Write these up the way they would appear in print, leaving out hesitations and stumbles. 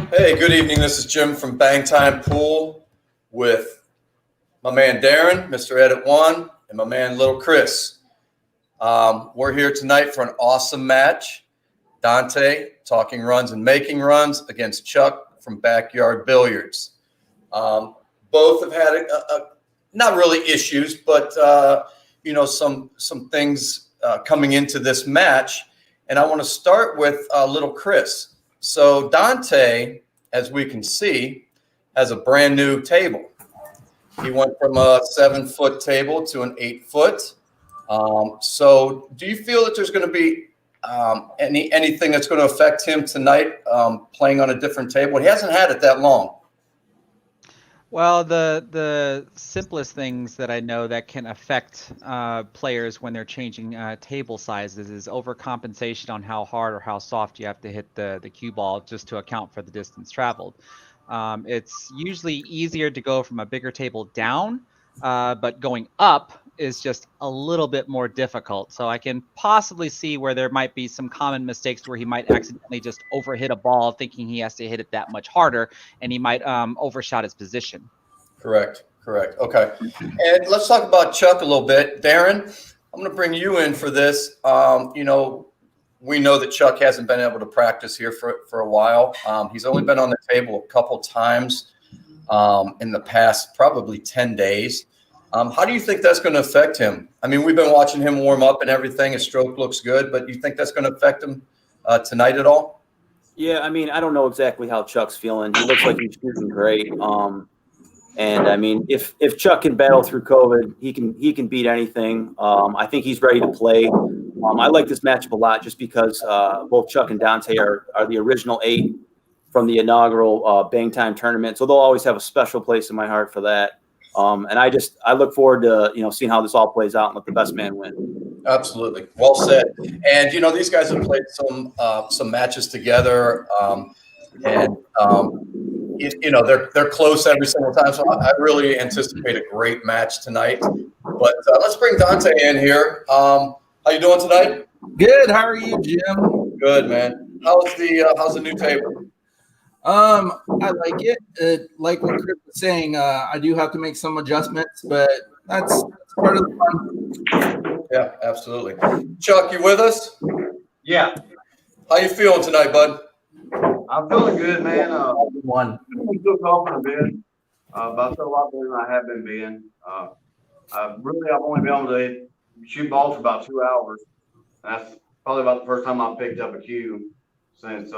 Hey, good evening. This is Jim from Bang Time Pool with my man Darren, Mr. Edit One, and my man Little Chris. We're here tonight for an awesome match. Dante talking runs and making runs against Chuck from Backyard Billiards. Both have had not really issues, but some things coming into this match. And I want to start with Little Chris. So Dante, as we can see, has a brand new table. He went from a 7-foot table to an 8-foot. So do you feel that there's going to be anything that's going to affect him tonight playing on a different table? He hasn't had it that long. Well, the simplest things that I know that can affect players when they're changing table sizes is overcompensation on how hard or how soft you have to hit the cue ball just to account for the distance traveled. It's usually easier to go from a bigger table down, but going up is just a little bit more difficult. So I can possibly see where there might be some common mistakes where he might accidentally just overhit a ball thinking he has to hit it that much harder, and he might overshot his position. Correct. Okay. And let's talk about Chuck a little bit. Darren, I'm going to bring you in for this. We know that Chuck hasn't been able to practice here for a while. He's only been on the table a couple times in the past probably 10 days. How do you think that's going to affect him? I mean, we've been watching him warm up and everything. His stroke looks good, but do you think that's going to affect him tonight at all? Yeah, I mean, I don't know exactly how Chuck's feeling. He looks like he's shooting great. And I mean, if Chuck can battle through COVID, he can beat anything. I think he's ready to play. I like this matchup a lot just because both Chuck and Dante are the original 8 from the inaugural Bang Time tournament. So they'll always have a special place in my heart for that. And I look forward to seeing how this all plays out and let the best man win. Absolutely, well said. And these guys have played some matches together, and they're close every single time. So I really anticipate a great match tonight. But let's bring Dante in here. How you doing tonight? Good. How are you, Jim? Good, man. How's the new table? I like it. Like what Chris was saying, I do have to make some adjustments, but that's part of the fun. Yeah, absolutely. Chuck, you with us? Yeah. How you feeling tonight, bud? I'm feeling good, man. One. I'm still coughing a bit, but I feel a lot better than I have been being. I've only been able to shoot balls for about 2 hours. That's probably about the first time I've picked up a cue since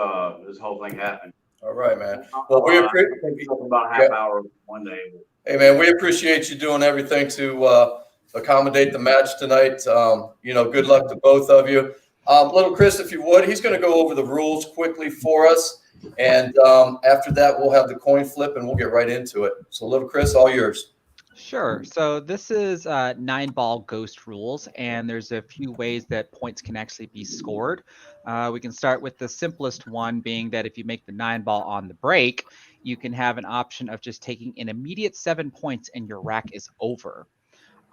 this whole thing happened. All right, man. Well, we appreciate about a half hour one day. Hey, man, we appreciate you doing everything to accommodate the match tonight. Good luck to both of you. Little Chris, if you would, he's going to go over the rules quickly for us. And after that, we'll have the coin flip and we'll get right into it. So, Little Chris, all yours. Sure. So this is 9-ball ghost rules, and there's a few ways that points can actually be scored. We can start with the simplest one being that if you make the 9-ball on the break, you can have an option of just taking an immediate 7 points and your rack is over.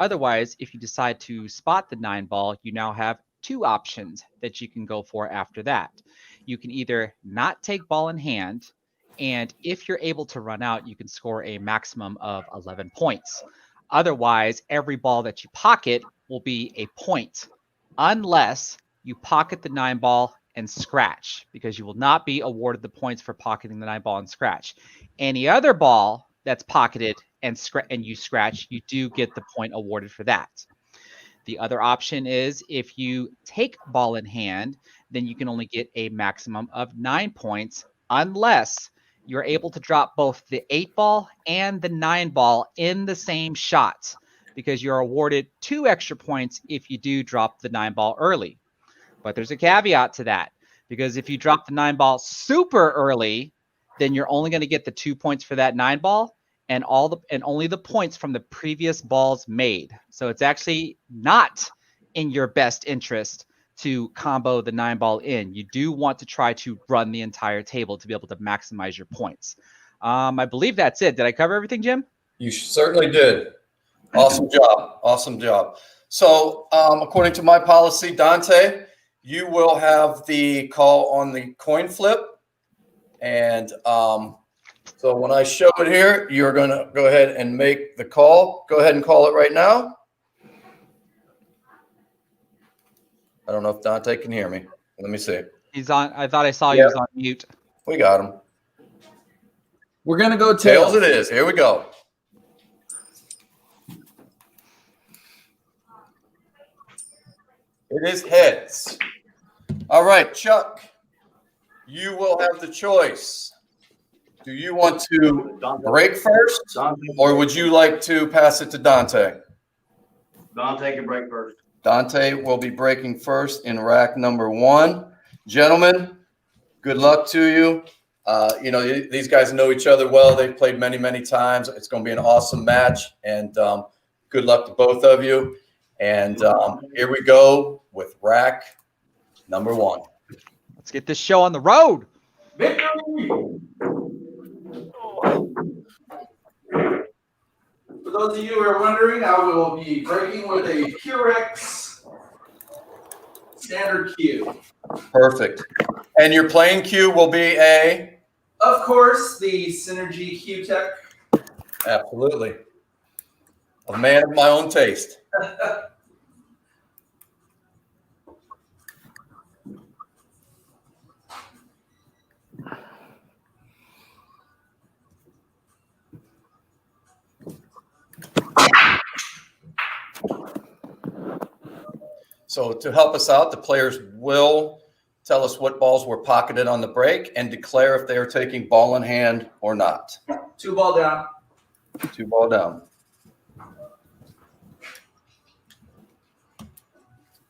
Otherwise, if you decide to spot the 9-ball, you now have 2 options that you can go for after that. You can either not take ball in hand, and if you're able to run out, you can score a maximum of 11 points. Otherwise, every ball that you pocket will be a point, unless you pocket the 9-ball and scratch, because you will not be awarded the points for pocketing the 9-ball and scratch. Any other ball that's pocketed and you scratch, you do get the point awarded for that. The other option is if you take ball in hand, then you can only get a maximum of 9 points, unless you're able to drop both the 8-ball and the 9-ball in the same shot, because you're awarded 2 extra points if you do drop the 9-ball early. But there's a caveat to that, because if you drop the 9-ball super early, then you're only going to get the 2 points for that 9-ball and only the points from the previous balls made. So it's actually not in your best interest to combo the 9-ball in. You do want to try to run the entire table to be able to maximize your points. I believe that's it. Did I cover everything, Jim? You certainly did. Awesome job. Awesome job. So according to my policy, Dante, you will have the call on the coin flip. And so when I show it here, you're going to go ahead and make the call. Go ahead and call it right now. I don't know if Dante can hear me. Let me see. He's on. I thought I saw he was on mute. We got him. We're gonna go Tails tails. it is. Here we go. It is heads. All right, Chuck, you will have the choice. Do you want to break first, or would you like to pass it to Dante? Dante can break first. Dante will be breaking first in rack number 1. Gentlemen, good luck to you. You know, these guys know each other well. They've played many, many times. It's going to be an awesome match, and good luck to both of you. And here we go with rack number 1. Let's get this show on the road. Victory! For those of you who are wondering, I will be breaking with a Purex standard cue. Perfect. And your playing cue will be a? Of course, the Synergy Q-Tech. Absolutely. A man of my own taste. So to help us out, the players will tell us what balls were pocketed on the break and declare if they are taking ball in hand or not. 2 ball down. 2 ball down.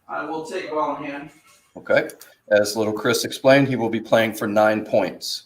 I will take ball in hand. Okay. As little Chris explained, he will be playing for 9 points.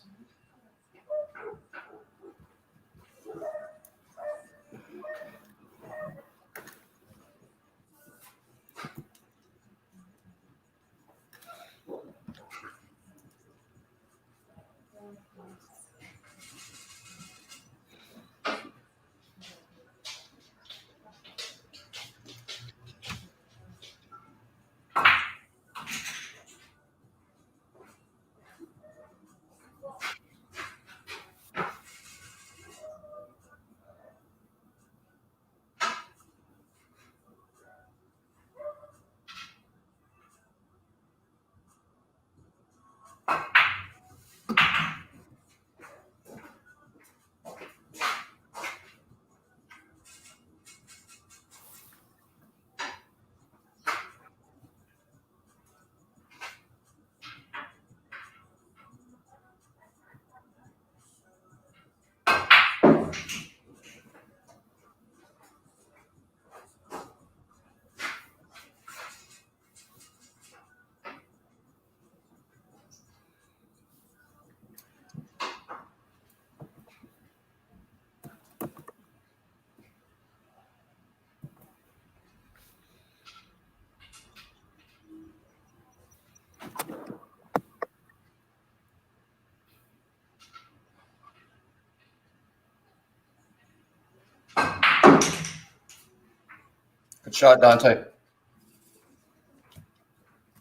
Good shot, Dante.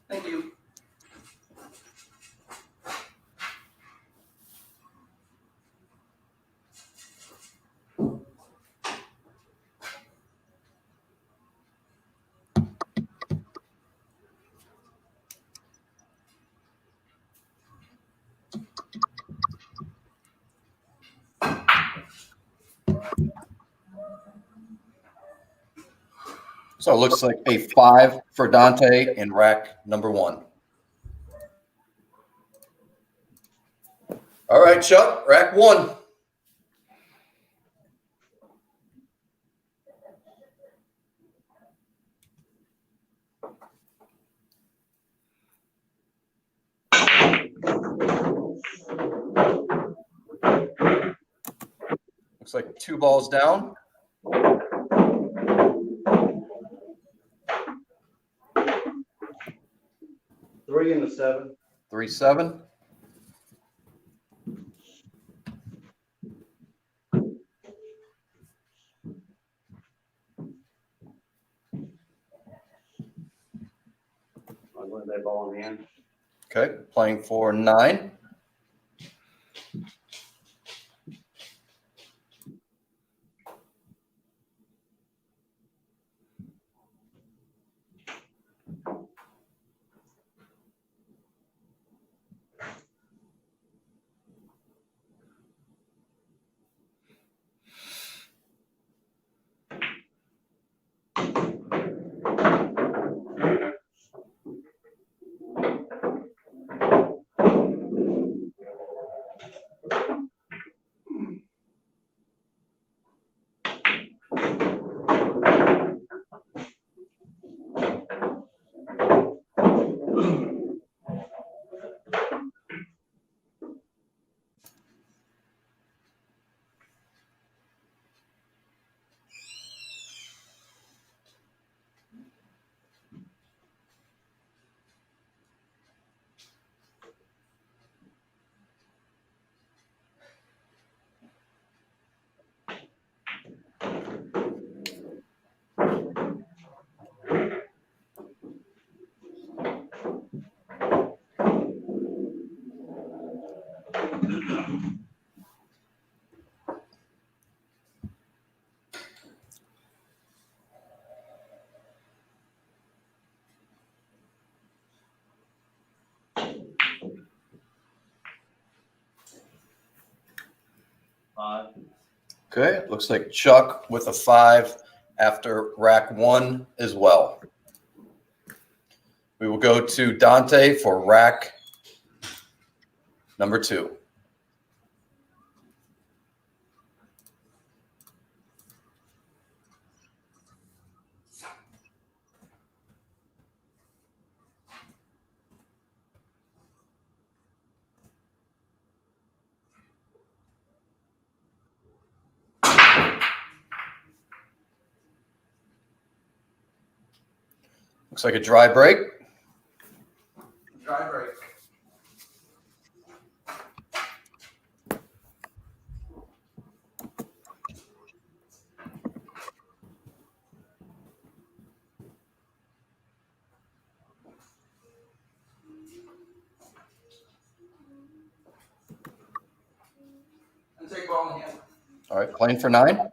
Thank you. So it looks like a 5 for Dante in rack number 1. All right, Chuck, rack 1. Looks like 2 balls down. 3 and a 7. 3-7. I'm going to that ball in hand. Okay, playing for 9. Okay, looks like Chuck with a 5 after rack 1 as well. We will go to Dante for rack number 2. Looks like a dry break. Dry break. And take ball in hand. All right, playing for 9.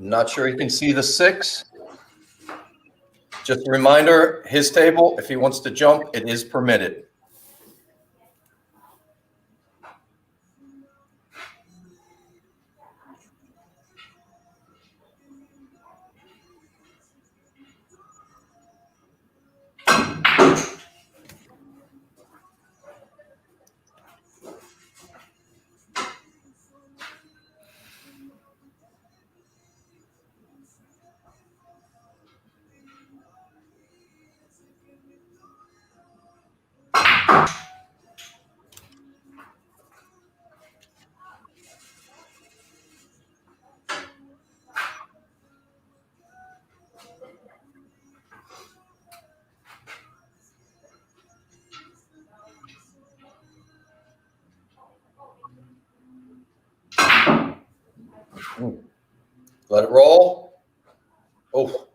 Not sure he can see the 6. Just a reminder, his table, if he wants to jump, it is permitted. Let it roll. Oh.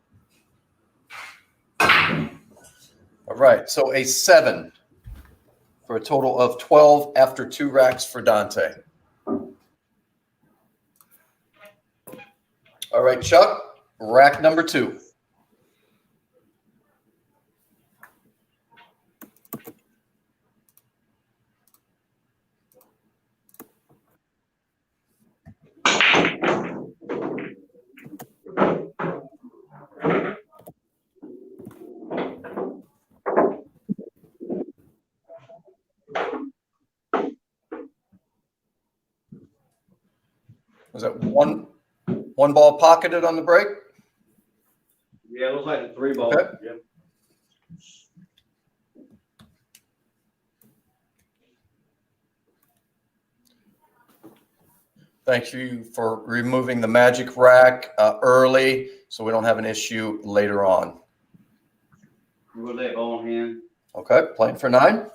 All right, so a 7 for a total of 12 after 2 racks for Dante. All right, Chuck, rack number 2. Was that one ball pocketed on the break? Yeah, it looks like a 3 ball. Okay. Yep. Thank you for removing the magic rack early so we don't have an issue later on. We'll let ball in hand. Okay, playing for 9.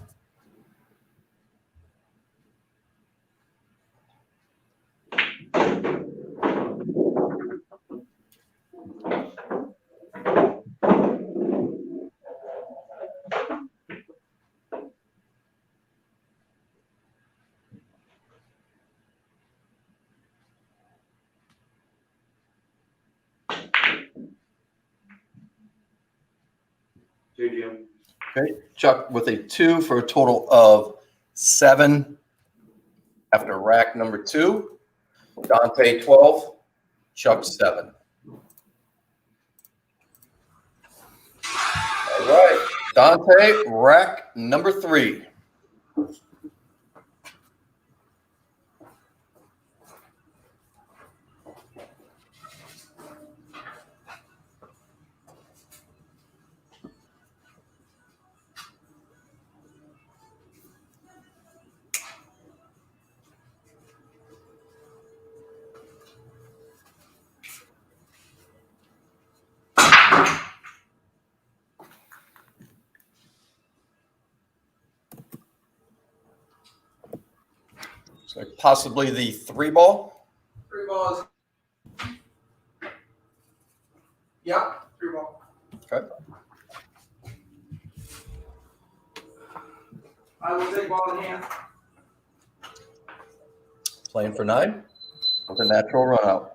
2, Jim. Okay, Chuck with a 2 for a total of 7 after rack number 2. Dante 12, Chuck 7. All right, Dante, rack number 3. So possibly the 3 ball. 3 balls. Yeah, 3 ball. Okay. I will take ball in hand. Playing for 9 with a natural run out.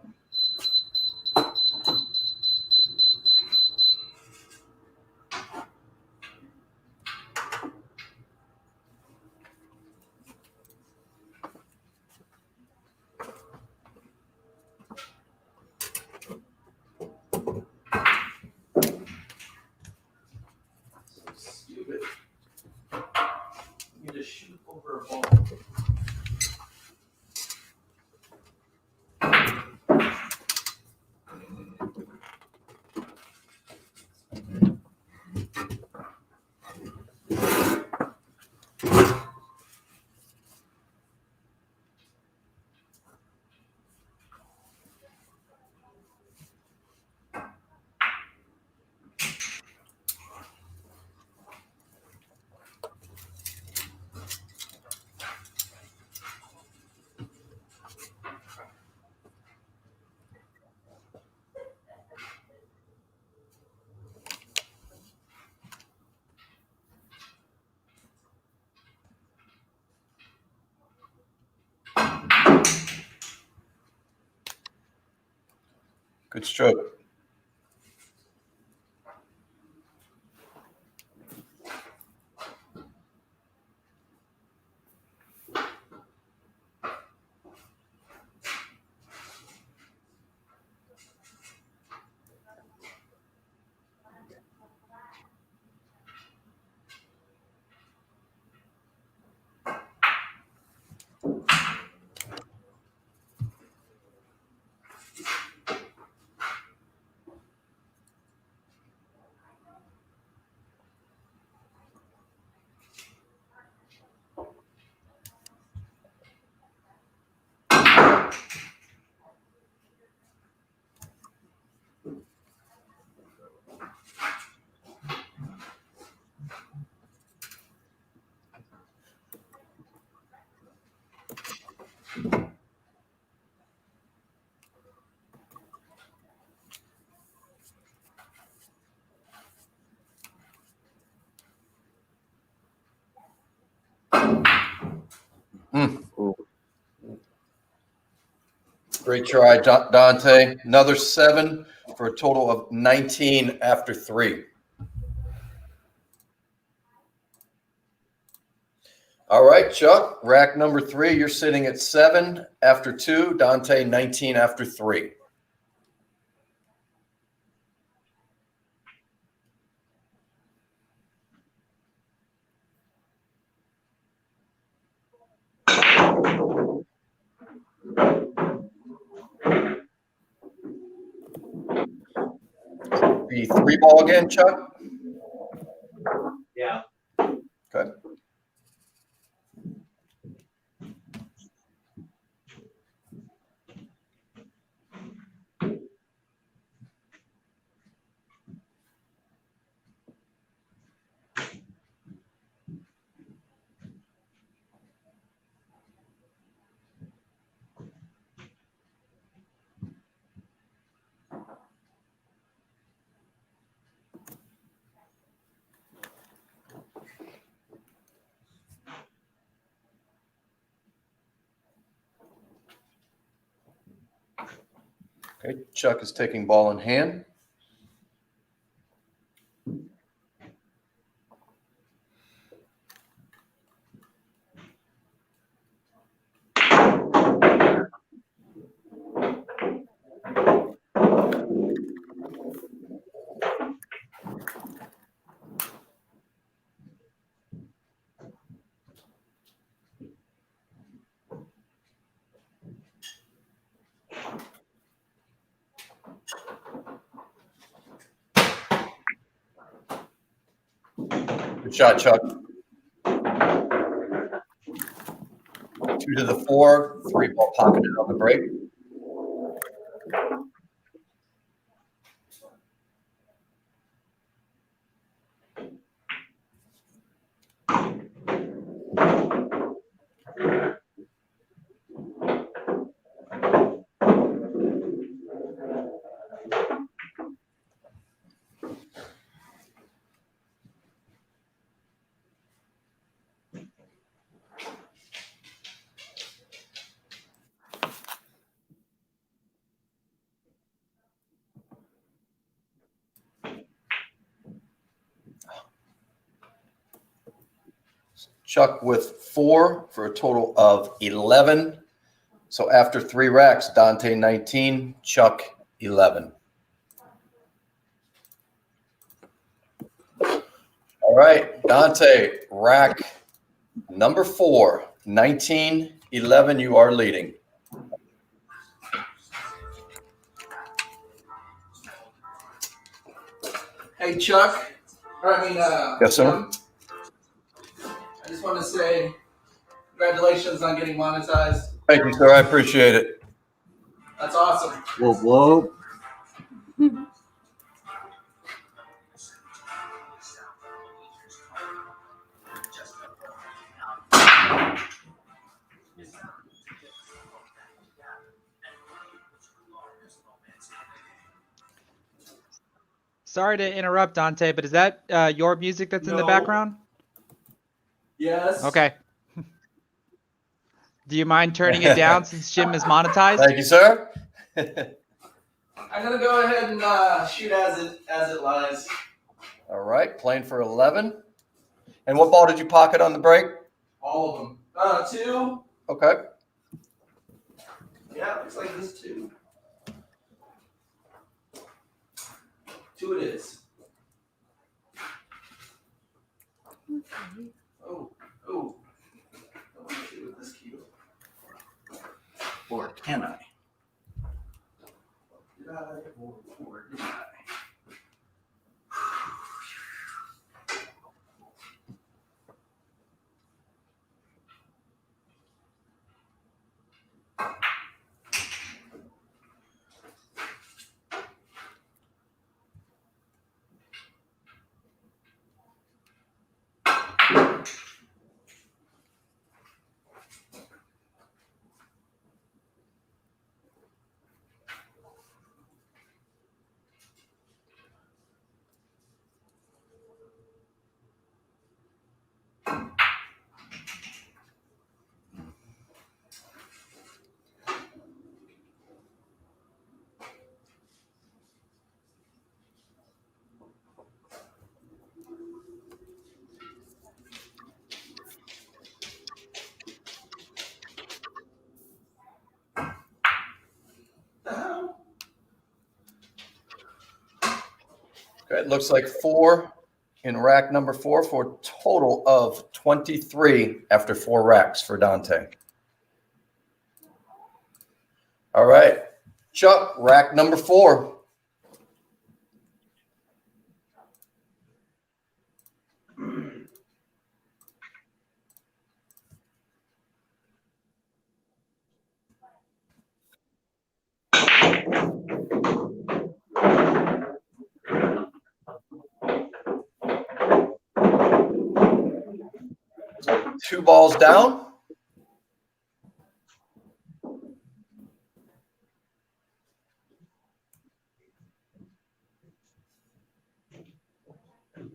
Stupid. You just shoot over a ball. Good stroke. Great try, Dante. Another 7 for a total of 19 after 3. All right, Chuck, rack number 3. You're sitting at 7 after 2. Dante, 19 after 3. The 3 ball again, Chuck? Yeah. Okay. Okay, Chuck is taking ball in hand. Good shot, Chuck. 2 to the 4, 3 ball pocketed on the break. Chuck with 4 for a total of 11. So after 3 racks, Dante 19, Chuck 11. All right, Dante, rack number 4, 19, 11, you are leading. Hey, Chuck. Yes, sir. Jim, I just want to say congratulations on getting monetized. Thank you, sir. I appreciate it. That's awesome. Whoop, whoop. Sorry to interrupt, Dante, but is that your music that's in the No. background? Yes. Okay. Do you mind turning it down since Jim is monetized? Thank you, sir. I'm gonna go ahead and shoot as it lies. All right, playing for 11. And what ball did you pocket on the break? All of them. 2. Okay. Yeah, looks like this 2. 2 it is. Oh. Don't want to shoot with this cue. Or can I? Did I? Or did I? Okay, it looks like 4 in rack number 4 for a total of 23 after 4 racks for Dante. All right, Chuck, rack number 4. Two balls down.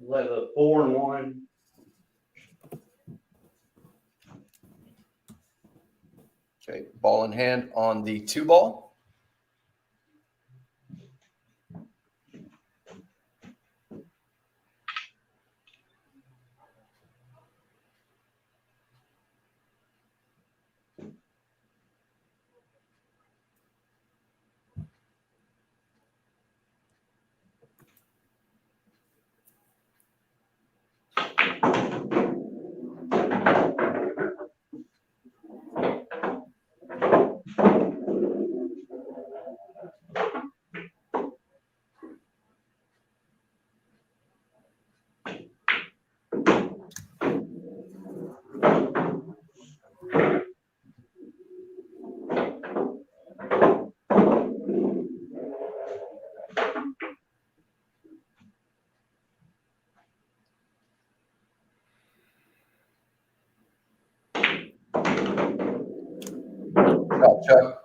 Let a 4 and 1. Okay, ball in hand on the 2 ball. Chuck.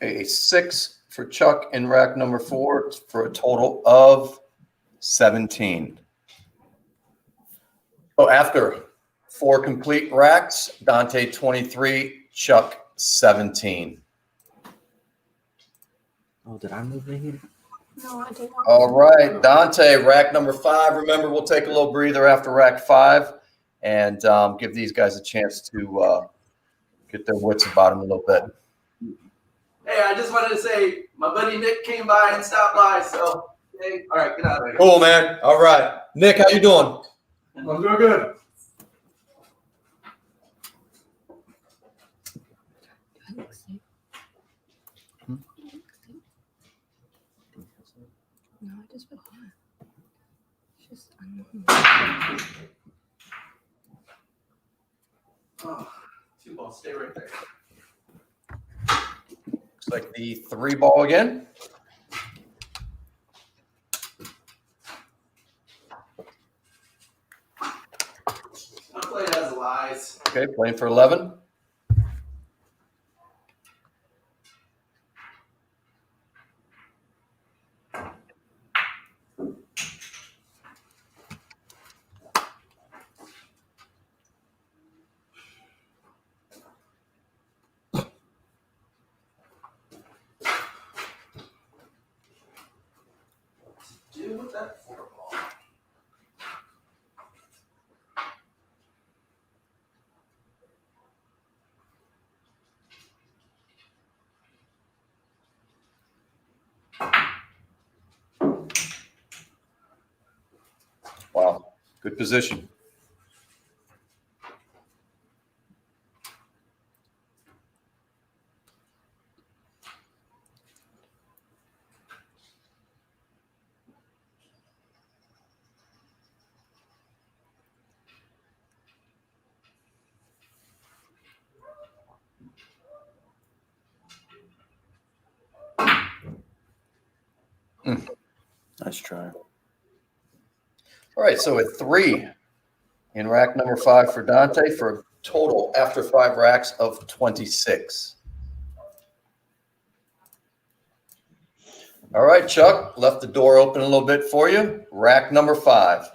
A 6 for Chuck in rack number 4 for a total of 17. So after 4 complete racks, Dante 23, Chuck 17. Oh, did I move in here? No, I did not. All right, Dante, rack number 5. Remember, we'll take a little breather after rack 5 and give these guys a chance to get their wits about them a little bit. Hey, I just wanted to say my buddy Nick came by and stopped by. So, hey, all right, get out of here. Cool, man. All right. Nick, how you doing? I'm doing good. No, I just feel hot. It's just, Oh, 2 balls, stay right there. Looks like the 3 ball again. I'm playing as lies. Okay, playing for 11. Do with that 4 ball. Wow, good position. Nice try. All right, so at 3 in rack number 5 for Dante for a total after 5 racks of 26. All right, Chuck, left the door open a little bit for you. Rack number 5.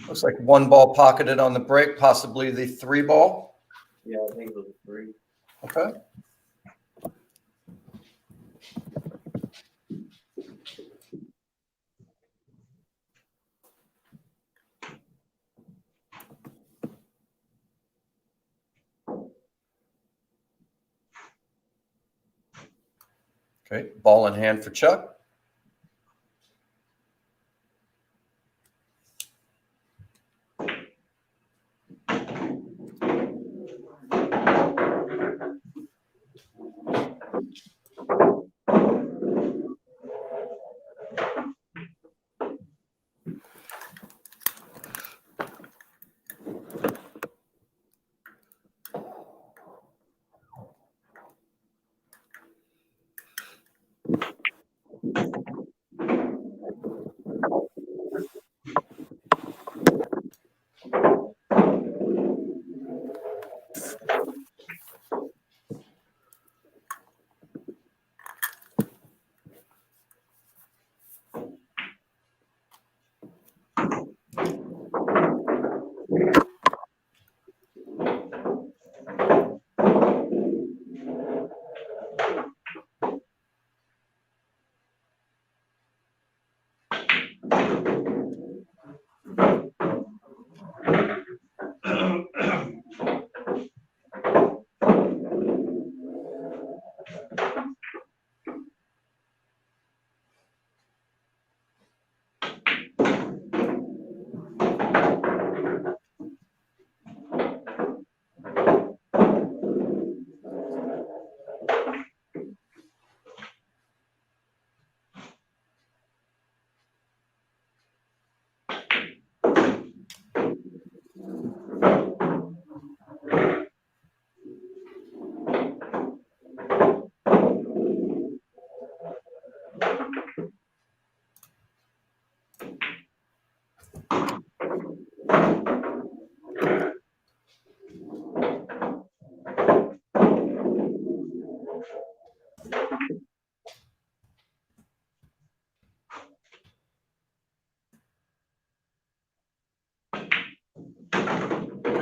Looks like 1 ball pocketed on the break, possibly the 3 ball. Yeah, I think it was a 3. Okay. Okay, ball in hand for Chuck.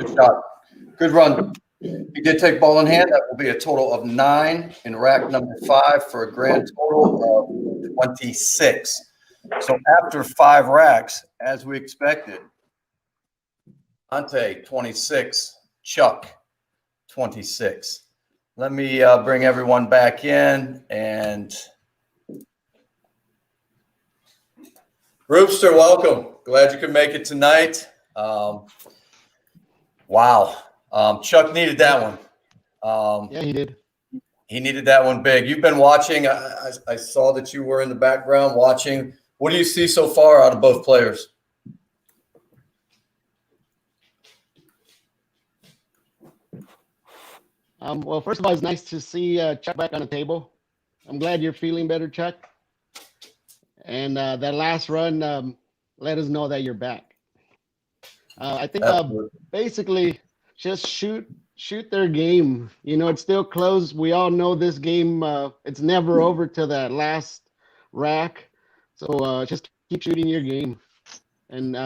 Good shot. Good run. He did take ball in hand. That will be a total of 9 in rack number 5 for a grand total of 26. So after 5 racks, as we expected, Dante 26, Chuck 26. Let me bring everyone back in, and Roopster, welcome. Glad you could make it tonight. Wow. Chuck needed that one. Yeah, he did. He needed that one big. You've been watching. I saw that you were in the background watching. What do you see so far out of both players? Well, first of all, it's nice to see Chuck back on the table. I'm glad you're feeling better, Chuck. And that last run let us know that you're back. I think basically just shoot their game. You know, it's still close. We all know this game. It's never over till that last rack. So just keep shooting your game. And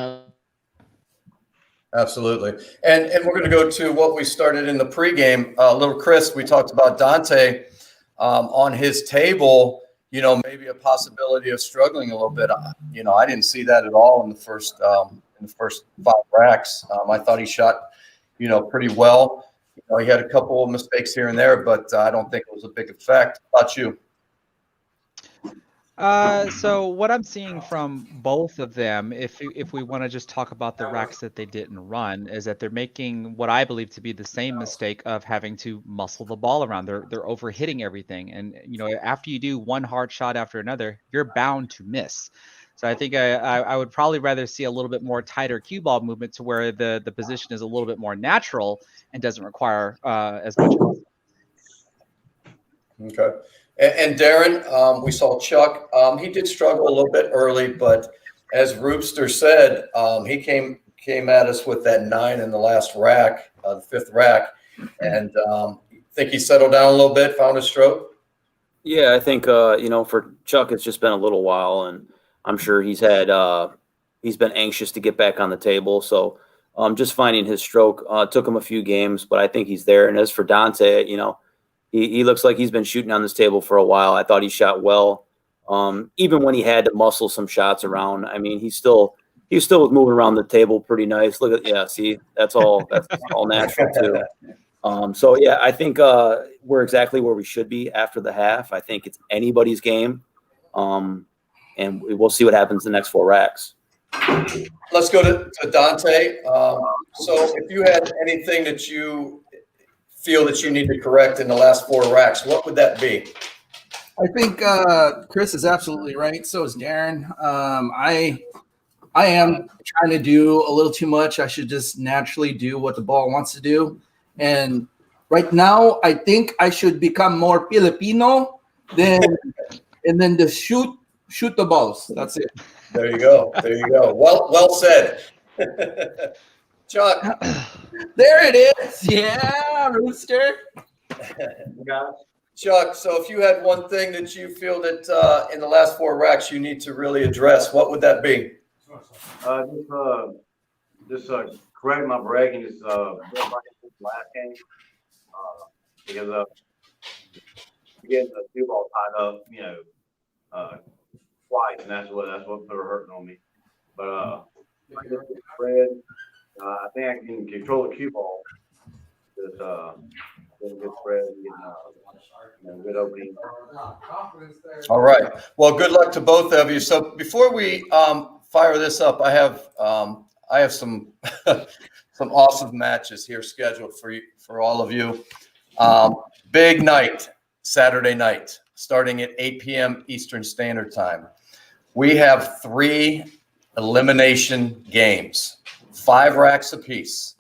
absolutely. And we're going to go to what we started in the pregame. Little Chris, we talked about Dante on his table, you know, maybe a possibility of struggling a little bit. You know, I didn't see that at all in the first 5 racks. I thought he shot, you know, pretty well. You know, he had a couple of mistakes here and there, but I don't think it was a big effect. How about you? So what I'm seeing from both of them, if we want to just talk about the racks that they didn't run, is that they're making what I believe to be the same mistake of having to muscle the ball around. They're overhitting everything, and you know, after you do one hard shot after another, you're bound to miss. So I think I would probably rather see a little bit more tighter cue ball movement to where the position is a little bit more natural and doesn't require as much muscle. Okay. And Darren, we saw Chuck. He did struggle a little bit early, but as Roopster said, he came at us with that 9 in the last rack, the 5th rack, and think he settled down a little bit, found a stroke. Yeah, I think you know, for Chuck, it's just been a little while, and I'm sure he's been anxious to get back on the table. So just finding his stroke took him a few games, but I think he's there. And as for Dante, you know, he looks like he's been shooting on this table for a while. I thought he shot well, even when he had to muscle some shots around. I mean, he still was moving around the table pretty nice. Look at see, that's all natural too. So yeah, I think we're exactly where we should be after the half. I think it's anybody's game, and we'll see what happens the next 4 racks. Let's go to Dante. So if you had anything that you feel that you need to correct in the last 4 racks, what would that be? I think Chris is absolutely right. So is Darren. I am trying to do a little too much. I should just naturally do what the ball wants to do. And right now, I think I should become more Filipino and then just shoot the balls. That's it. There you go. There you go. Well said. Chuck. There it is. Yeah, Rooster. Chuck, so if you had one thing that you feel that in the last 4 racks you need to really address, what would that be? Just correct my breaking. Just last game because getting the 2 ball tied up, you know, twice, and that's what they were hurting on me. But spread. I think I can control the cue ball. Just get a good spread and good opening. All right. Well, good luck to both of you. So before we fire this up, I have some some awesome matches here scheduled for all of you. Big night, Saturday night, starting at 8 p.m. Eastern Standard Time. We have 3 elimination games. 5 racks apiece.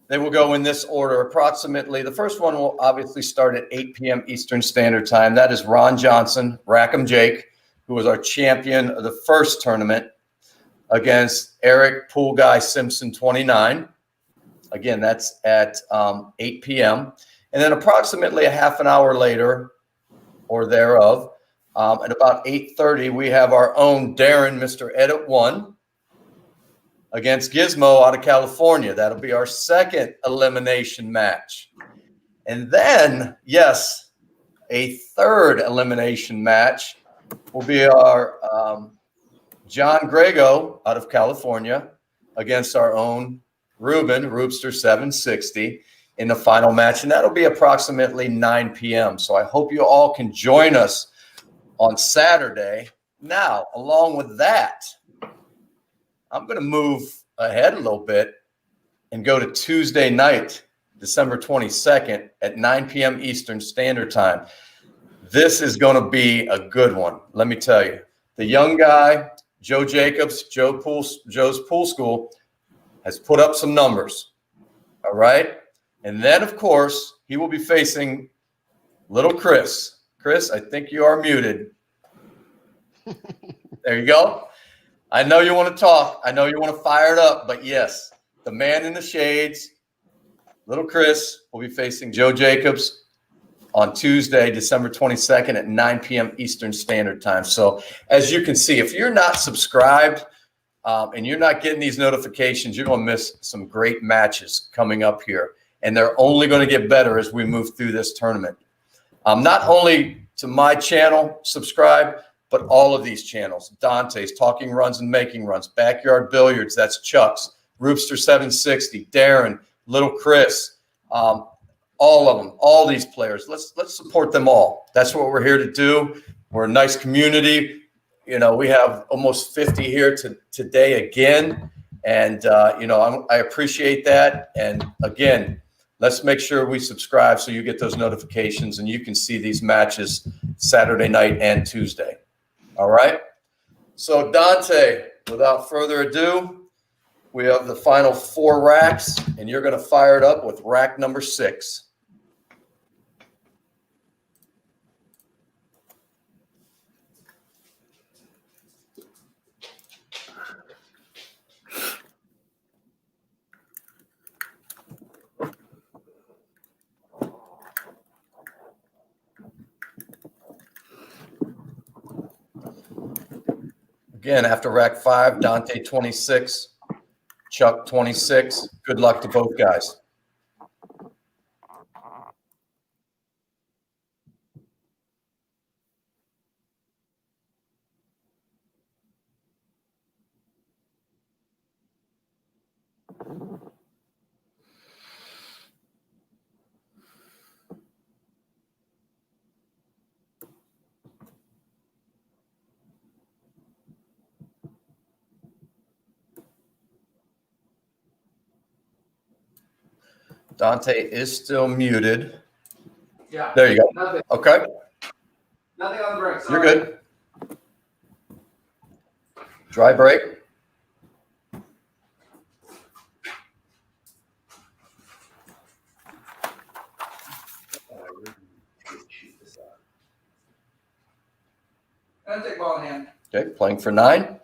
They will go in this order approximately. The first one will obviously start at 8 p.m. Eastern Standard Time. That is Ron Johnson, Rackham Jake, who was our champion of the first tournament, against Eric Pool Guy Simpson 29. Again, that's at 8 p.m. And then approximately a half an hour later or thereof, at about 8:30, we have our own Darren, Mr. Edit 1, against Gizmo out of California. That'll be our second elimination match. And then, yes, a third elimination match will be our John Grego out of California against our own Ruben, Roopster 760 in the final match. And that'll be approximately 9 p.m. So I hope you all can join us on Saturday. Now, along with that, I'm going to move ahead a little bit and go to Tuesday night, December 22nd at 9 p.m. Eastern Standard Time. This is going to be a good one. Let me tell you, the young guy, Joe Jacobs, Joe's Pool School, has put up some numbers. All right. And then, of course, he will be facing little Chris. Chris, I think you are muted. There you go. I know you want to talk. I know you want to fire it up. But yes, the man in the shades, little Chris, will be facing Joe Jacobs on Tuesday, December 22nd at 9 p.m. Eastern Standard Time. So as you can see, if you're not subscribed and you're not getting these notifications, you're going to miss some great matches coming up here. And they're only going to get better as we move through this tournament. Not only to my channel, subscribe, but all of these channels. Dante's, Talking Runs and Making Runs, Backyard Billiards, that's Chuck's, Roopster 760, Darren, Little Chris, all of them, all these players. Let's support them all. That's what we're here to do. We're a nice community. You know, we have almost 50 here today again. And, you know, I appreciate that. And again, let's make sure we subscribe so you get those notifications and you can see these matches Saturday night and Tuesday. All right. So Dante, without further ado, we have the final 4 racks and you're going to fire it up with rack number 6. Again, after rack 5, Dante 26, Chuck 26. Good luck to both guys. Dante is still muted. Yeah. There you go. Nothing. Okay. Nothing on the break. You're good. Dry break. And take ball in hand. Okay, playing for 9.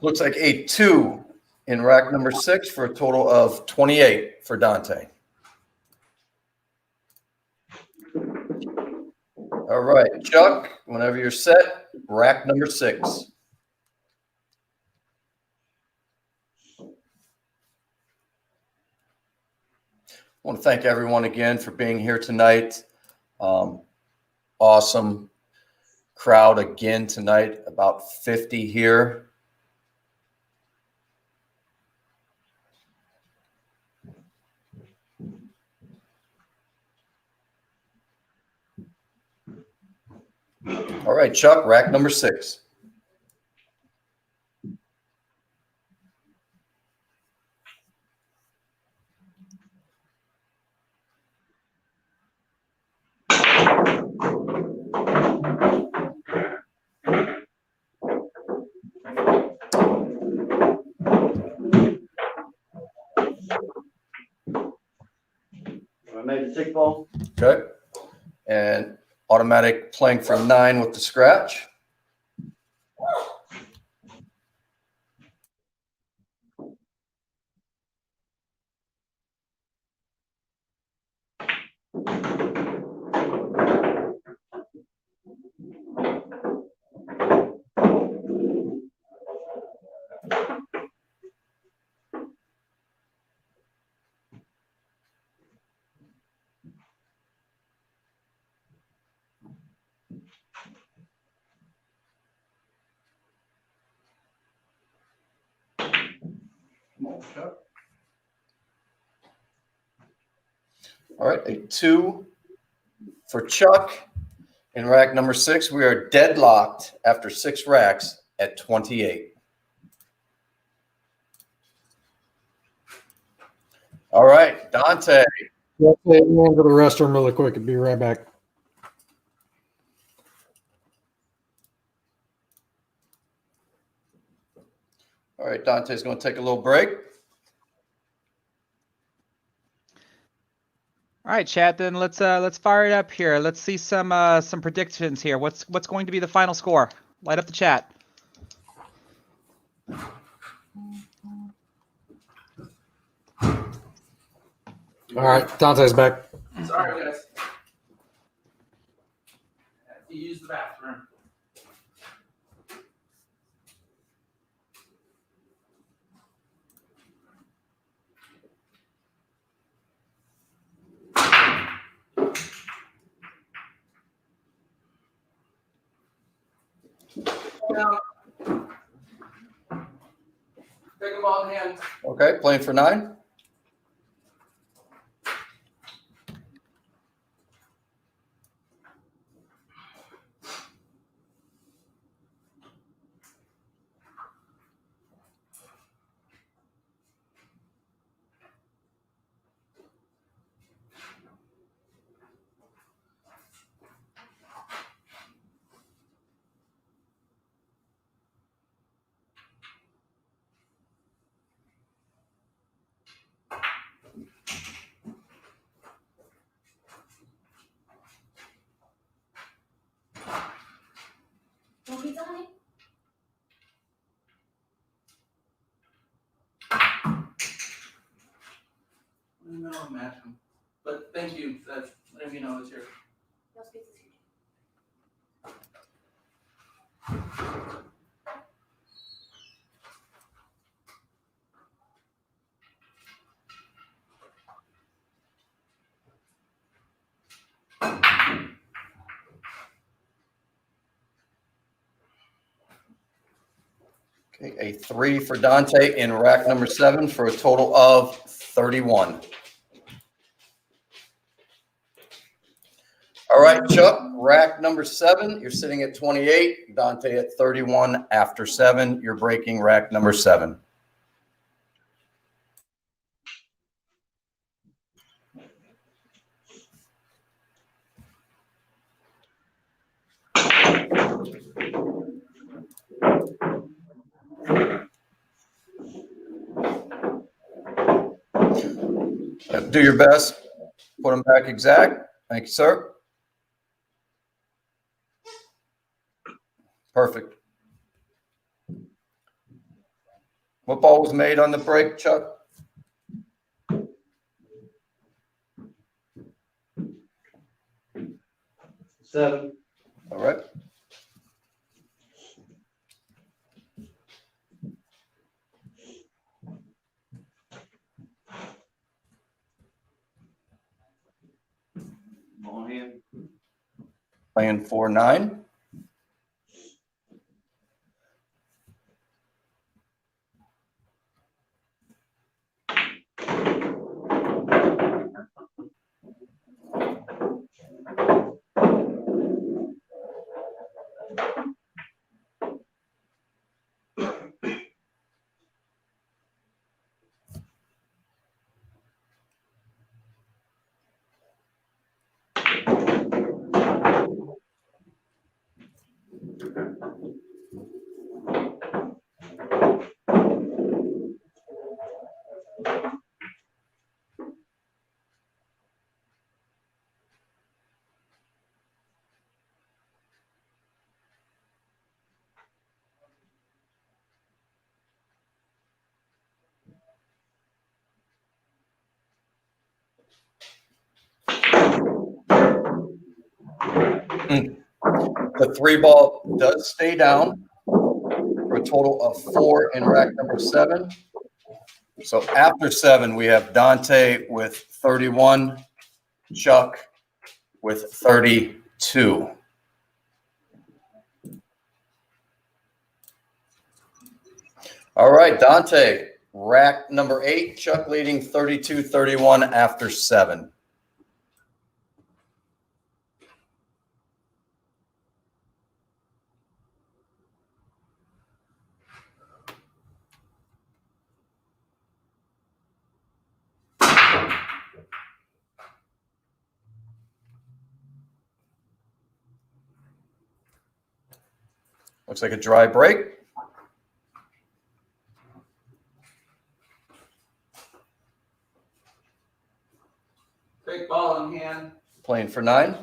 Looks like a 2 in rack number 6 for a total of 28 for Dante. All right, Chuck, whenever you're set, rack number 6. I want to thank everyone again for being here tonight. Awesome crowd again tonight, about 50 here. All right, Chuck, rack number 6. I made the 6 ball. Okay. And automatic playing for 9 with the scratch. All right, a 2 for Chuck. In rack number 6, we are deadlocked after 6 racks at 28. All right, Dante. Let's say I'm going to the restroom really quick and be right back. All right, Dante's going to take a little break. All right, chat. Then let's fire it up here. Let's see some predictions here. What's going to be the final score? Light up the chat. All right, Dante's back. Sorry, guys. I have to use the bathroom. Now, take them all in hand. Okay, playing for 9. No, imagine. But thank you for letting me know it's here. Okay, a 3 for Dante in rack number 7 for a total of 31. All right, Chuck, rack number 7, you're sitting at 28. Dante at 31 after 7. You're breaking rack number 7. Do your best. Put them back exact. Thank you, sir. Perfect. What ball was made on the break, Chuck? 7. All right. Ball in hand. Playing for 9. The 3 ball does stay down for a total of 4 in rack number 7. So after 7, we have Dante with 31, Chuck with 32. All right, Dante, rack number 8, Chuck leading 32-31 after 7. Looks like a dry break. Great ball in hand. Playing for 9.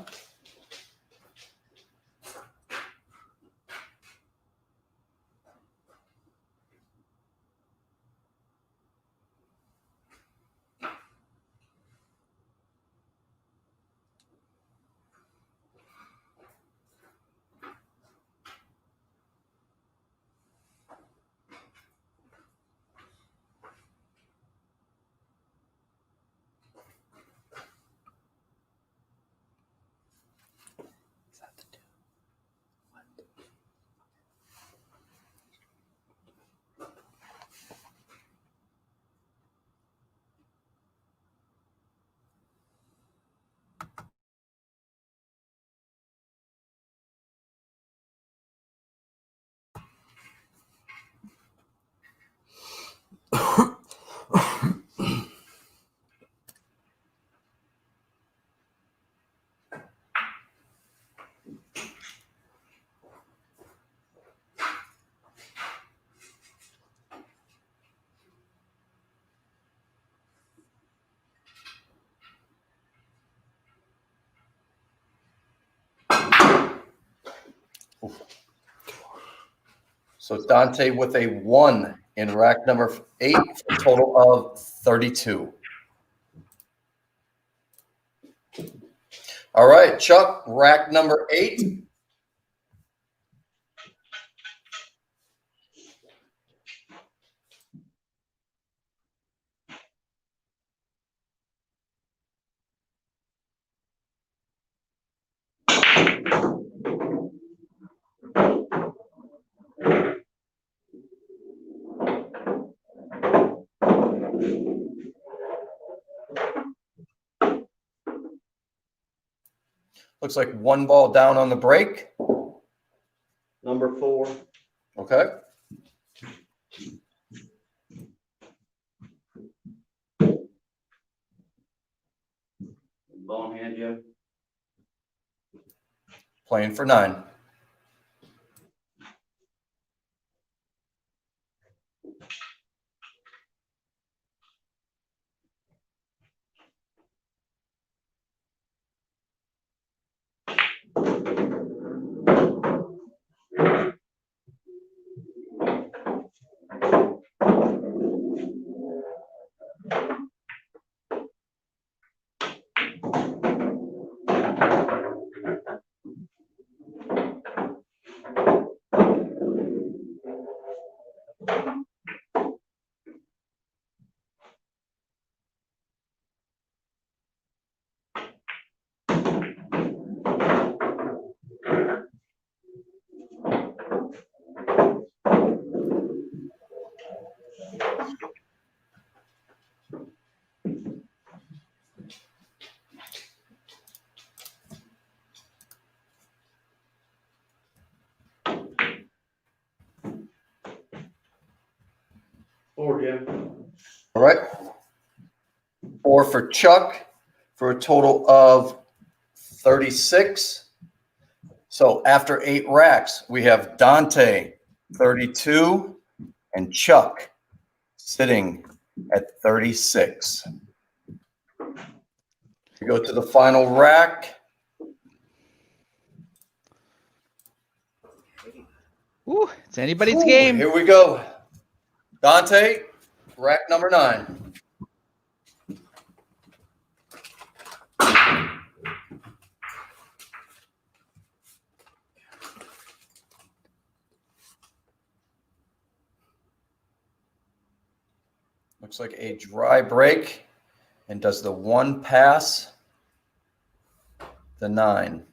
So Dante with a 1 in rack number 8 for a total of 32. All right, Chuck, rack number 8. Looks like 1 ball down on the break. Number 4. Okay. Ball in hand, Joe. Playing for 9. Four, Jim. All right. 4 for Chuck for a total of 36. So after 8 racks, we have Dante 32 and Chuck sitting at 36. We go to the final rack. Ooh, it's anybody's Ooh, game. Here we go. Dante, rack number 9. Looks like a dry break. And does the 1 pass the 9?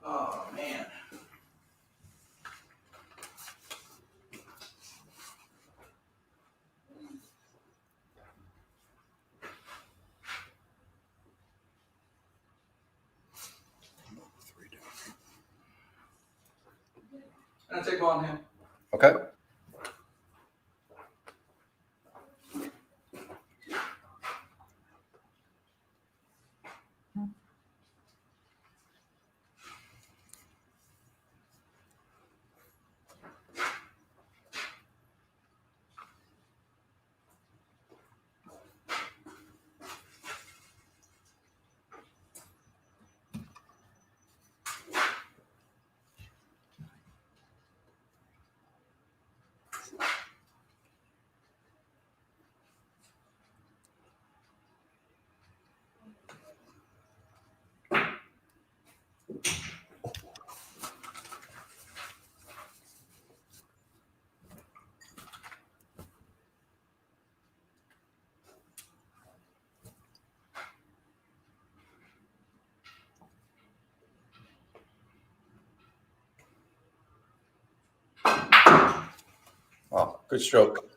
Oh man. Can I take on him? Okay. Oh, good stroke.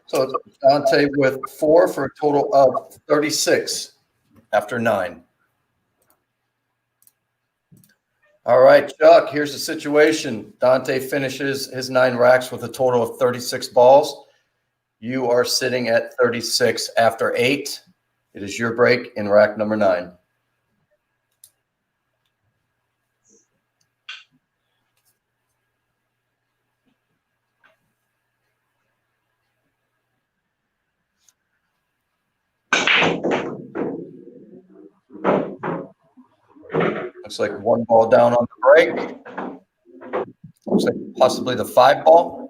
So Dante with 4 for a total of 36 after 9. All right, Chuck, here's the situation. Dante finishes his 9 racks with a total of 36 balls. You are sitting at 36 after 8. It is your break in rack number 9. Looks like 1 ball down on the break. Looks like possibly the 5 ball.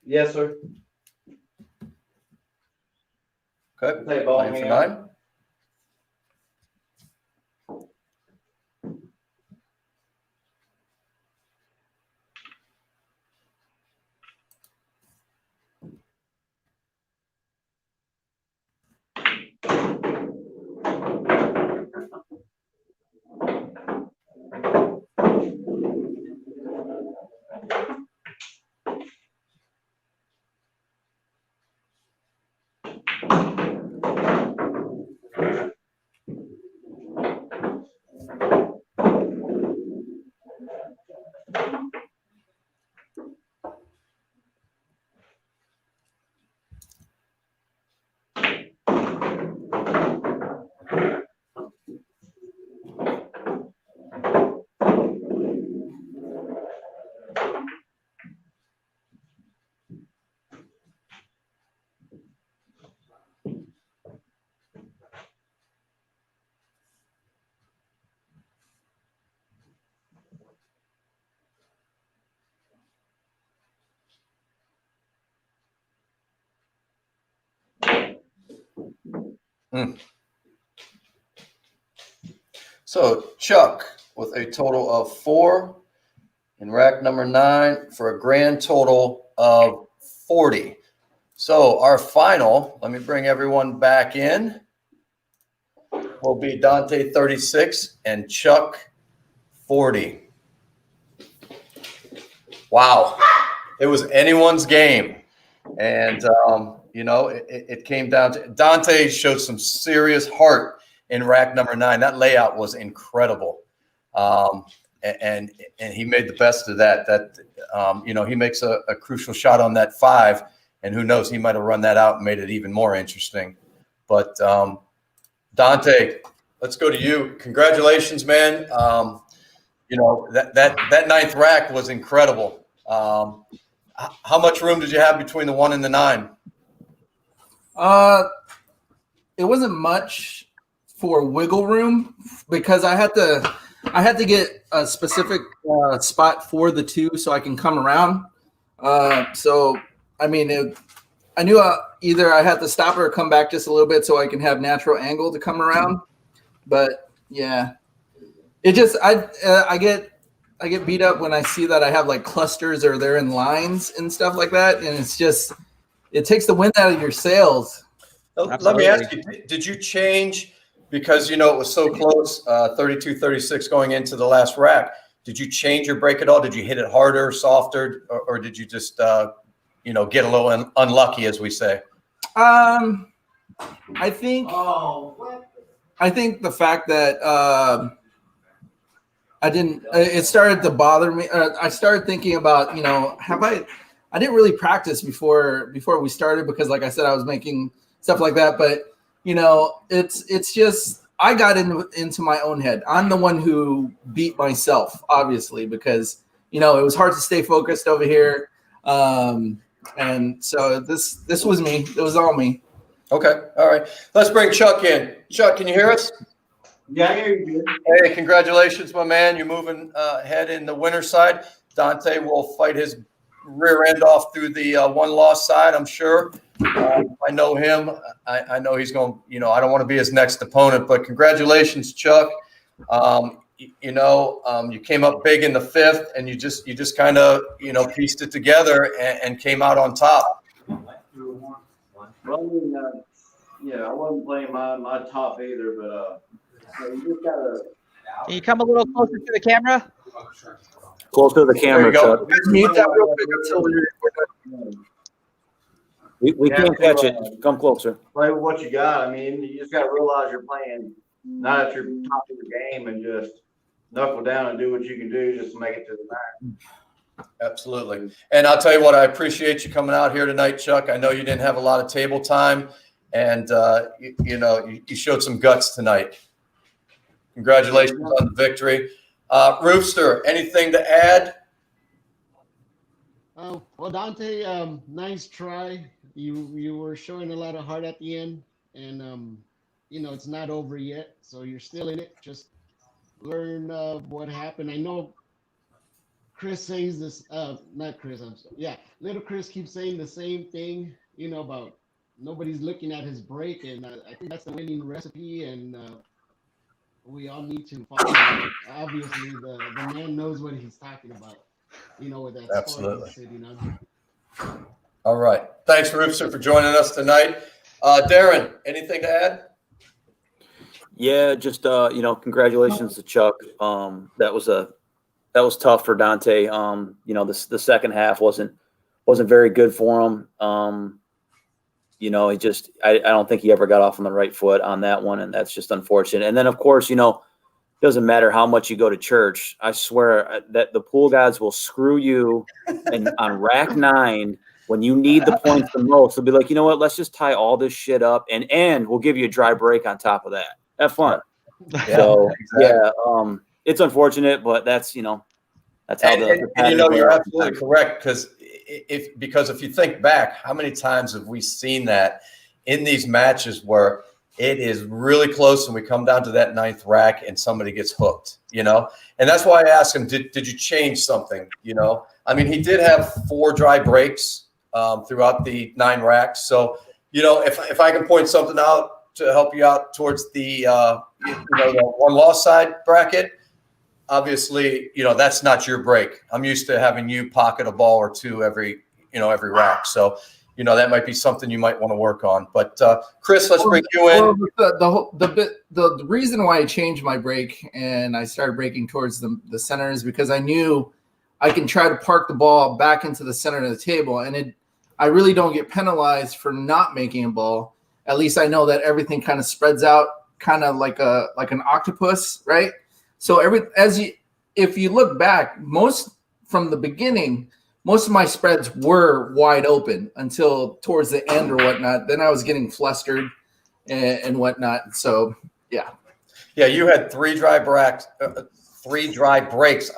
Yes, sir. Okay, Play ball, playing for hang on. 9. So Chuck with a total of 4 in rack number 9 for a grand total of 40. So our final, let me bring everyone back in, will be Dante 36 and Chuck 40. Wow. It was anyone's game. And, it came down to Dante showed some serious heart in rack number 9. That layout was incredible. And he made the best of that. He makes a crucial shot on that 5, and who knows, he might have run that out and made it even more interesting. But Dante, let's go to you. Congratulations, man. That 9th rack was incredible. How much room did you have between the 1 and the 9? It wasn't much for wiggle room because I had to get a specific spot for the 2 so I can come around. I knew either I had to stop or come back just a little bit so I can have natural angle to come around. But yeah, it just I get beat up when I see that I have like clusters or they're in lines and stuff like that, and it takes the wind out of your sails. Let me ask you, did you change because it was so close, 32-36 going into the last rack? Did you change your break at all? Did you hit it harder, softer, or did you just get a little unlucky, as we say? I think the fact that I didn't. It started to bother me. I started thinking about, I didn't really practice before we started because, like I said, I was making stuff like that. But it's just I got into my own head. I'm the one who beat myself, obviously, because it was hard to stay focused over here. And so this was me. It was all me. Okay. All right. Let's bring Chuck in. Chuck, can you hear us? Yeah, I hear you. Hey, congratulations, my man. You're moving ahead in the winner's side. Dante will fight his rear end off through the one-loss side, I'm sure. I know him. I know he's going, I don't want to be his next opponent, but congratulations, Chuck. You came up big in the 5th, and you just kind of, pieced it together and came out on top. Well, I wasn't playing my top either, but you just gotta. Can you come a little closer to the camera? Closer to the camera, Chuck. Mute that real quick until We can't catch it. Come closer. Play with what you got. You just gotta realize you're playing not at your top of your game and just knuckle down and do what you can do just to make it to the back. Absolutely. And I'll tell you what, I appreciate you coming out here tonight, Chuck. I know you didn't have a lot of table time, and you showed some guts tonight. Congratulations on the victory. Roofster, anything to add? Well, Dante, nice try. You were showing a lot of heart at the end, and it's not over yet, so you're still in it. Just learn what happened. I know Chris says this. Not Chris. I'm sorry. Yeah, little Chris keeps saying the same thing. About nobody's looking at his break, and I think that's the winning recipe. And we all need to follow it. Obviously, the man knows what he's talking about. With that Absolutely. Sitting on. All right. Thanks, Roofster, for joining us tonight. Darren, anything to add? Yeah, just congratulations to Chuck. That was tough for Dante. The second half wasn't very good for him. I don't think he ever got off on the right foot on that one, and that's just unfortunate. And then, of course, doesn't matter how much you go to church. I swear that the pool gods will screw you. And on rack 9, when you need the points the most, they'll be like, you know what? Let's just tie all this shit up, and we'll give you a dry break on top of that. Have fun. Yeah, So exactly. yeah, it's unfortunate, but that's that's how you're absolutely correct, because if you think back, how many times have we seen that in these matches where it is really close and we come down to that 9th rack and somebody gets hooked, and that's why I asked him, did you change something? He did have 4 dry breaks throughout the 9 racks. So, if I can point something out, to help you out towards the the one loss side bracket. Obviously, that's not your break. I'm used to having you pocket a ball or two every rack. So, that might be something you might want to work on. But Chris, let's bring you in. The reason why I changed my break and I started breaking towards the center is because I knew I can try to park the ball back into the center of the table, and I really don't get penalized for not making a ball. At least I know that everything kind of spreads out, kind of like an octopus, right? So if you look back, from the beginning, most of my spreads were wide open until towards the end or whatnot. Then I was getting flustered and whatnot. So yeah. Yeah, you had three dry breaks out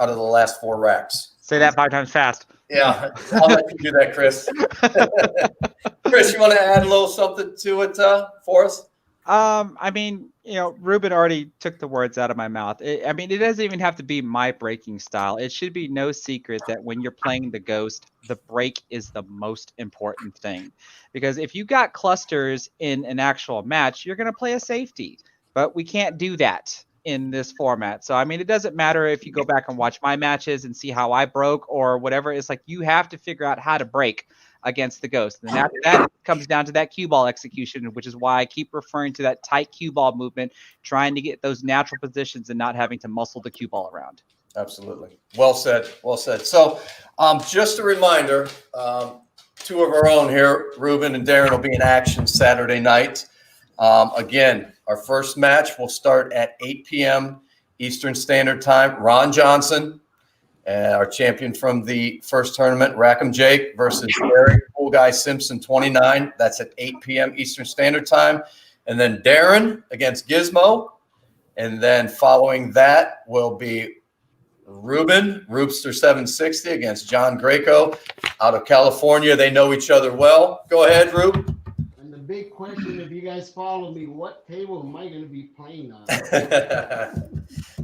of the last 4 racks. Say that 5 times fast. Yeah, I'll let you do that, Chris. Chris, you want to add a little something to it for us? I mean, Ruben already took the words out of my mouth. It doesn't even have to be my breaking style. It should be no secret that when you're playing the Ghost, the break is the most important thing. Because if you got clusters in an actual match, you're going to play a safety. But we can't do that in this format. So, it doesn't matter if you go back and watch my matches and see how I broke or whatever. It's like you have to figure out how to break against the Ghost. And that comes down to that cue ball execution, which is why I keep referring to that tight cue ball movement, trying to get those natural positions and not having to muscle the cue ball around. Absolutely. Well said. Well said. So just a reminder, 2 of our own here, Ruben and Darren, will be in action Saturday night. Again, our first match will start at 8 p.m. Eastern Standard Time. Ron Johnson, our champion from the first tournament, Rackham Jake, versus Gary Cool Guy Simpson 29. That's at 8 p.m. Eastern Standard Time. And then Darren against Gizmo. And then following that will be Ruben, Roopster 760 against John Greco out of California. They know each other well. Go ahead, Roop. And the big question, if you guys follow me, what table am I going to be playing on?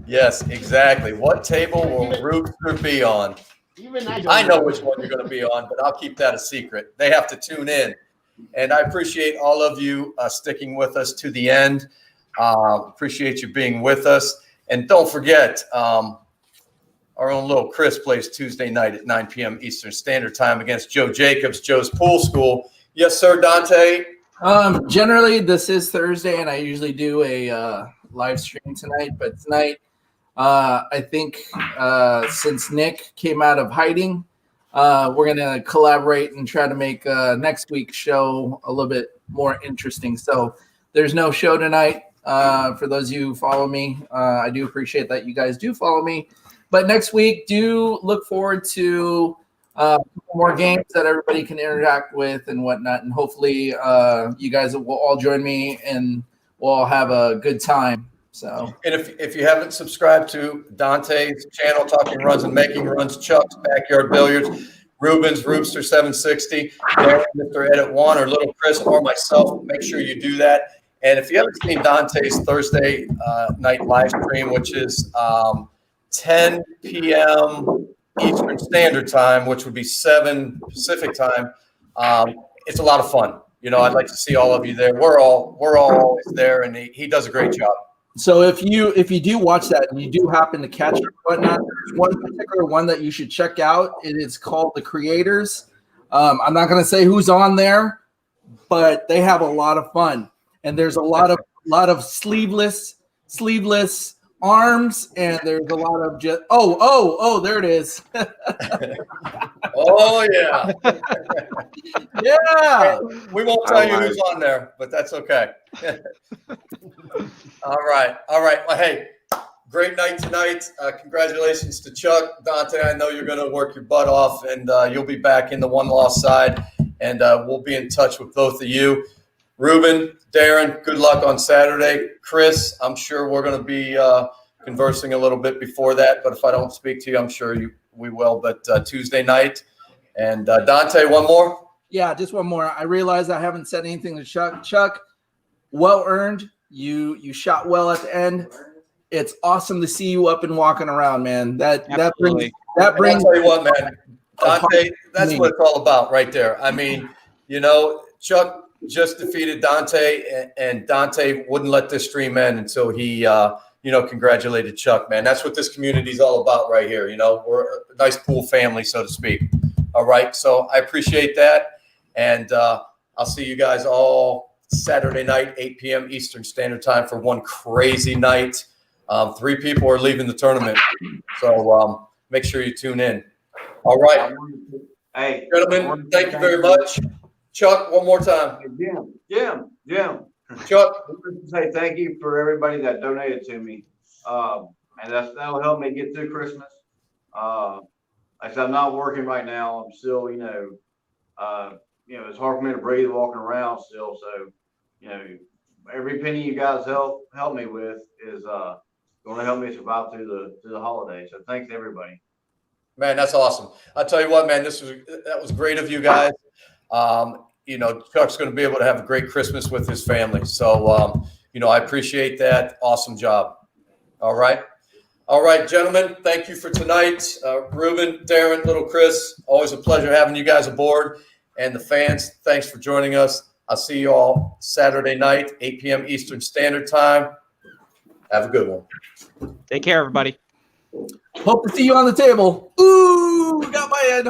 Yes, exactly. What table will Roopster be on? Even I know which one you're going to be on, but I'll keep that a secret. They have to tune in. And I appreciate all of you sticking with us to the end. Appreciate you being with us. And don't forget, our own little Chris plays Tuesday night at 9 p.m. Eastern Standard Time against Joe Jacobs, Joe's Pool School. Yes, sir, Dante. Generally, this is Thursday, and I usually do a live stream tonight. But tonight, I think since Nick came out of hiding, we're going to collaborate and try to make next week's show a little bit more interesting. So there's no show tonight. For those of you who follow me, I do appreciate that you guys do follow me. But next week, do look forward to more games that everybody can interact with and whatnot. And hopefully you guys will all join me and we'll all have a good time. So, and if you haven't subscribed to Dante's channel, Talking Runs and Making Runs, Chuck's Backyard Billiards, Ruben's Roopster 760, Mr. Edit One, or Little Chris, or myself, make sure you do that. And if you haven't seen Dante's Thursday night live stream, which is 10 p.m. Eastern Standard Time, which would be 7 Pacific Time, it's a lot of fun. I'd like to see all of you there. We're all always there, and he does a great job. So if you do watch that and you do happen to catch it or whatnot, there's one particular one that you should check out. It is called The Creators. I'm not going to say who's on there, but they have a lot of fun. And there's a lot of sleeveless arms, and there's a lot of just there it is. Oh yeah. Yeah. We won't tell you who's on there, but that's okay. All right. Well, hey, great night tonight. Congratulations to Chuck. Dante, I know you're going to work your butt off, and you'll be back in the one loss side, and we'll be in touch with both of you. Ruben, Darren, good luck on Saturday. Chris, I'm sure we're going to be conversing a little bit before that, but if I don't speak to you, I'm sure we will. But Tuesday night. And Dante, one more? Yeah, just one more. I realize I haven't said anything to Chuck. Chuck, well earned. You shot well at the end. It's awesome to see you up and walking around, man. That brings. I'll tell you what, man. Dante, that's what it's all about right there. I mean, Chuck just defeated Dante, and Dante wouldn't let this stream end until he, congratulated Chuck, man. That's what this community is all about right here. We're a nice pool family, so to speak. All right. So I appreciate that. And I'll see you guys all Saturday night, 8 p.m. Eastern Standard Time for one crazy night. 3 people are leaving the tournament. So make sure you tune in. All right. Hey, Gentlemen, thank you very much. Chuck, one more time. Jim. Chuck. I want to say thank you for everybody that donated to me. And that'll help me get through Christmas. Like I said, I'm not working right now. I'm still, it's hard for me to breathe walking around still. So, every penny you guys help me with is going to help me survive through the holidays. So thanks everybody. Man, that's awesome. I'll tell you what, man, that was great of you guys. Chuck's going to be able to have a great Christmas with his family. So, I appreciate that. Awesome job. All right. All right, gentlemen, thank you for tonight. Ruben, Darren, little Chris, always a pleasure having you guys aboard. And the fans, thanks for joining us. I'll see you all Saturday night, 8 p.m. Eastern Standard Time. Have a good one. Take care, everybody. Hope to see you on the table. Ooh, got my head.